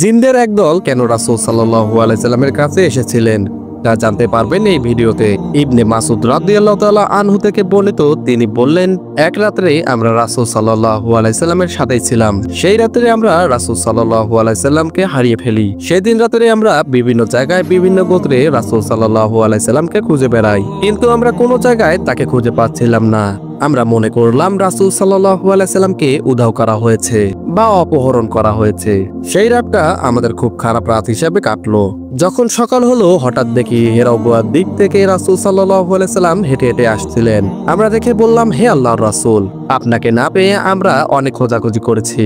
জিনদের একদল কেন রাসূল সাল্লাল্লাহু আলাইহি সাল্লামের কাছে এসেছিলেন তা জানতে পারবেন এই ভিডিওতে। ইবনে মাসউদ রাদিয়াল্লাহু তাআলা আনহু থেকে বর্ণিত, তিনি বললেন, এক রাত্রে আমরা রাসূল সাল্লাল্লাহু আলাইহি সাল্লামের সাথেই ছিলাম। সেই রাত্রে আমরা রাসূল সাল্লাল্লাহু আলাইহি সাল্লামকে হারিয়ে ফেলি। সেদিন রাত্রে আমরা বিভিন্ন জায়গায় বিভিন্ন গোত্রে রাসূল সাল্লাল্লাহু আলাইহি সাল্লামকে খুঁজে বেড়াই, কিন্তু আমরা কোনো জায়গায় তাকে খুঁজে পাচ্ছিলাম না। আমরা মনে করলাম রাসূল সাল্লাল্লাহু আলাইহি সাল্লামকে উধাও করা হয়েছে বা অপহরণ করা হয়েছে। সেই রাতটা আমাদের খুব খারাপ রাত হিসেবে কাটলো। যখন সকাল হলো, হঠাৎ দেখি হেরা গুহার দিক থেকে রাসূল সাল্লাল্লাহু আলাইহি সাল্লাম হেঁটে হেঁটে আসছিলেন। আমরা দেখে বললাম, হে আল্লাহর রাসূল, আপনাকে না পেয়ে আমরা অনেক খোঁজাখুঁজি করেছি,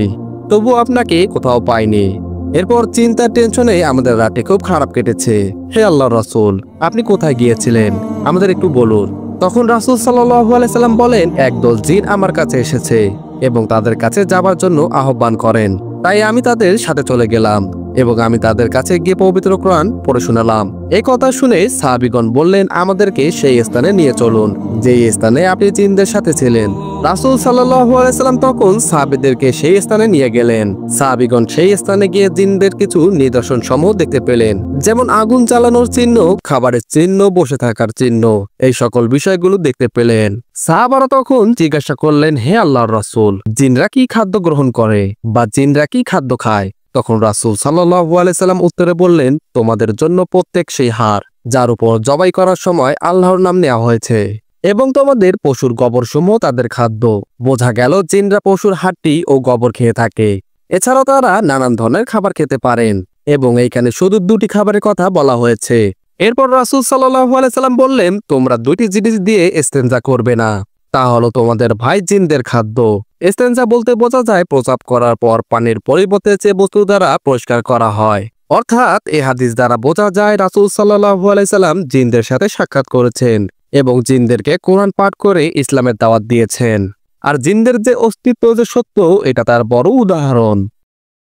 তবু আপনাকে কোথাও পাইনি। এরপর চিন্তার টেনশনে আমাদের রাতে খুব খারাপ কেটেছে। হে আল্লাহর রাসূল, আপনি কোথায় গিয়েছিলেন, আমাদের একটু বলুন। তখন রাসূল সাল্লাল্লাহু আলাইহি সাল্লাম বলেন, একদল জিন আমার কাছে এসেছে এবং তাদের কাছে যাবার জন্য আহ্বান করেন। তাই আমি তাদের সাথে চলে গেলাম এবং আমি তাদের কাছে গিয়ে পবিত্র কোরআন পড়ে শোনালাম। এই কথা শুনে সাহাবীগণ বললেন, আমাদেরকে সেই স্থানে নিয়ে চলুন যেই স্থানে আপনি জিনদের সাথে ছিলেন। রাসূল সাল্লাল্লাহু আলাইহি সাল্লাম তখন সাহাবীদেরকে সেই স্থানে নিয়ে গেলেন। সাহাবীগণ সেই স্থানে গিয়ে জিনদের কিছু নিদর্শন সমূহ দেখতে পেলেন, যেমন আগুন জ্বালানোর চিহ্ন, খাবারের চিহ্ন, বসে থাকার চিহ্ন, এই সকল বিষয়গুলো দেখতে পেলেন। সাহাবারা তখন জিজ্ঞাসা করলেন, হে আল্লাহর রাসূল, জিনরা কি খাদ্য গ্রহণ করে বা জিনরা কি খাদ্য খায়? তখন রাসূল সাল্লাল্লাহু আলাইহি সাল্লাম উত্তরে বললেন, তোমাদের জন্য প্রত্যেক সেই হাড় যার উপর জবাই করার সময় আল্লাহর নাম নেওয়া হয়েছে, এবং তোমাদের পশুর গোবরসমূহ তাদের খাদ্য। বোঝা গেল জিনরা পশুর হাড্ডি ও গোবর খেয়ে থাকে। এছাড়াও তারা নানান ধরনের খাবার খেতে পারেন এবং এইখানে শুধু দুটি খাবারের কথা বলা হয়েছে। এরপর রাসূল সাল্লাল্লাহু আলাইহি সাল্লাম বললেন, তোমরা দুইটি জিনিস দিয়ে ইস্তেনজা করবে না, তা হলো তোমাদের ভাই জিনদের খাদ্য। ইস্তেনজা বলতে বোঝা যায় প্রস্রাব করার পর পানির পরিবর্তে যে বস্তু দ্বারা পরিষ্কার করা হয়। অর্থাৎ এই হাদিস দ্বারা বোঝা যায় রাসূল সাল্লাল্লাহু আলাইহি সাল্লাম জিনদের সাথে সাক্ষাৎ করেছেন এবং জিনদেরকে কোরআন পাঠ করে ইসলামের দাওয়াত দিয়েছেন। আর জিনদের যে অস্তিত্ব যে সত্য, এটা তার বড় উদাহরণ।